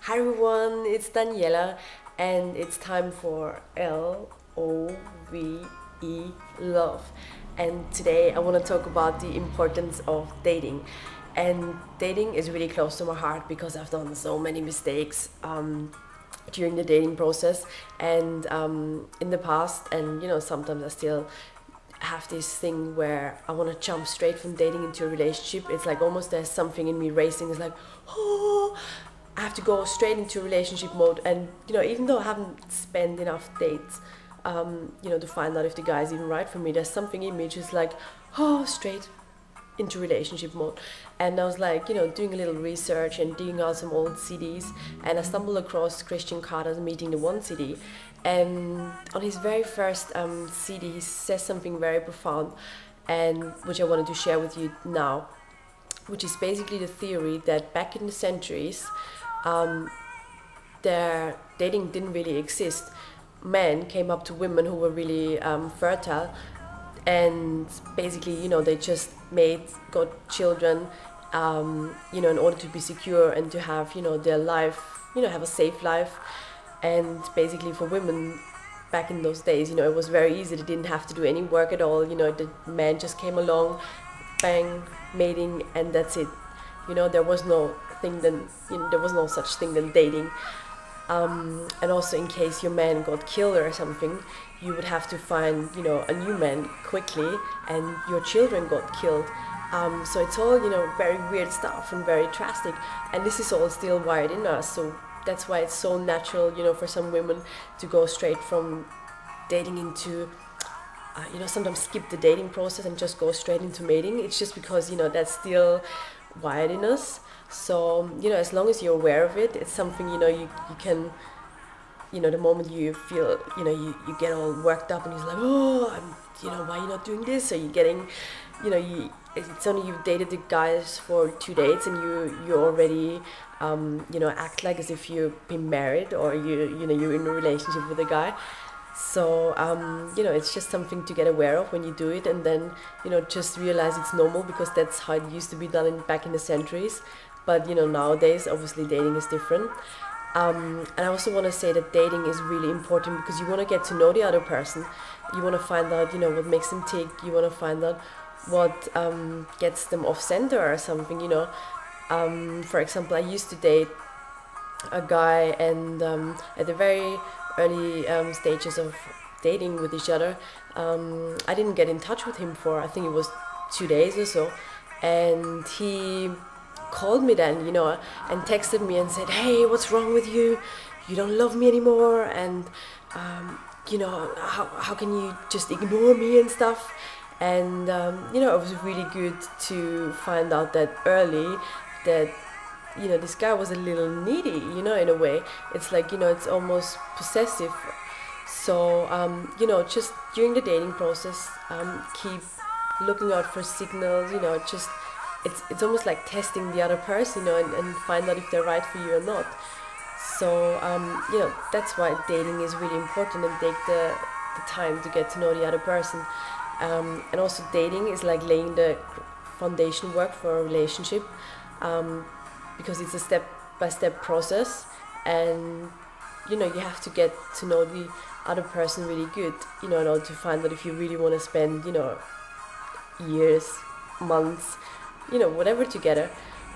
Hi everyone, it's Daniela and it's time for Love, love. And today I want to talk about the importance of dating. And dating is really close to my heart because I've done so many mistakes during the dating process and in the past, and sometimes I still have this thing where I want to jump straight from dating into a relationship. It's like almost there's something in me racing. It's like, oh, I have to go straight into relationship mode. And even though I haven't spent enough dates, to find out if the guy is even right for me, there's something in me just like, oh, straight into relationship mode. And I was like, doing a little research and digging out some old CDs, and I stumbled across Christian Carter's Meeting the One CD. And on his very first CD, he says something very profound, and which I wanted to share with you now, which is basically the theory that back in the centuries, their dating didn't really exist. Men came up to women who were really fertile, and basically, they just got children, in order to be secure and to have, their life, have a safe life. And basically, for women back in those days, it was very easy. They didn't have to do any work at all. The man just came along, bang, mating, and that's it. There was no thing then. There was no such thing than dating. And also, in case your man got killed or something, you would have to find, a new man quickly, and your children got killed. So it's all, very weird stuff and very drastic. And this is all still wired in us. So that's why it's so natural, for some women to go straight from dating into, sometimes skip the dating process and just go straight into mating. It's just because, that's still wired in us. So, as long as you're aware of it, it's something, you can, the moment you feel, you get all worked up and you're like, oh, why are you not doing this? Or you're getting, it's only you've dated the guys for 2 dates and you already, act like as if you've been married, or you're in a relationship with a guy. So, it's just something to get aware of when you do it, and then, just realize it's normal, because that's how it used to be done back in the centuries. But, nowadays, obviously, dating is different. And I also want to say that dating is really important because you want to get to know the other person. You want to find out, what makes them tick. You want to find out what gets them off center or something, For example, I used to date a guy, and at the very early stages of dating with each other, I didn't get in touch with him for, I think it was 2 days or so. And he called me then, and texted me and said, hey, what's wrong with you? You don't love me anymore, and how can you just ignore me and stuff? And it was really good to find out that early that this guy was a little needy, in a way. It's like, it's almost possessive. So just during the dating process, keep looking out for signals, just it's almost like testing the other person, and find out if they're right for you or not. So that's why dating is really important, and take the time to get to know the other person. And also, dating is like laying the foundation work for a relationship, because it's a step-by-step process, and you have to get to know the other person really good, in order to find out if you really want to spend, years, months, whatever together.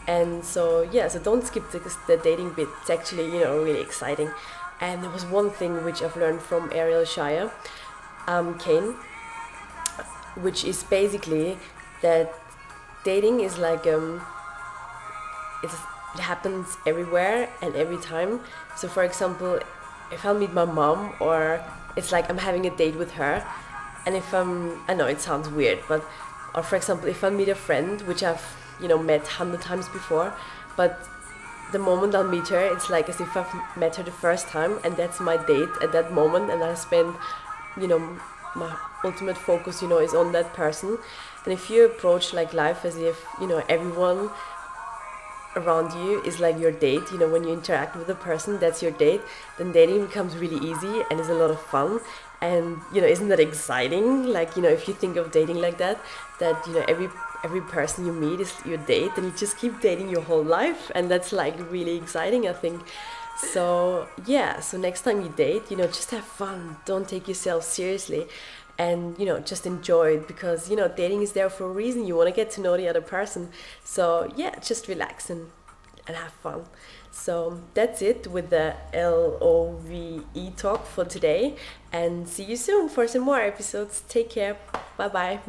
And so so don't skip the dating bit. It's actually, really exciting. And there was one thing which I've learned from Ariel Shire, Kane, which is basically that dating is like it happens everywhere and every time. So for example, if I meet my mom, or it's like I'm having a date with her, and if I know it sounds weird, but, or for example, if I meet a friend which I've met 100 times before, but the moment I'll meet her, it's like as if I've met her the first time, and that's my date at that moment, and I spend, my ultimate focus, is on that person. And if you approach like life as if, everyone around you is like your date, when you interact with a person, that's your date, then dating becomes really easy and is a lot of fun. And you know, isn't that exciting? Like, you know, if you think of dating like that, you know, every person you meet is your date, and you just keep dating your whole life, and that's like really exciting, I think. So yeah, so next time you date, you know, just have fun, don't take yourself seriously, and you know, just enjoy it, because you know, dating is there for a reason. You want to get to know the other person. So yeah, just relax and have fun. So that's it with the LOVE talk for today, and see you soon for some more episodes. Take care. Bye bye.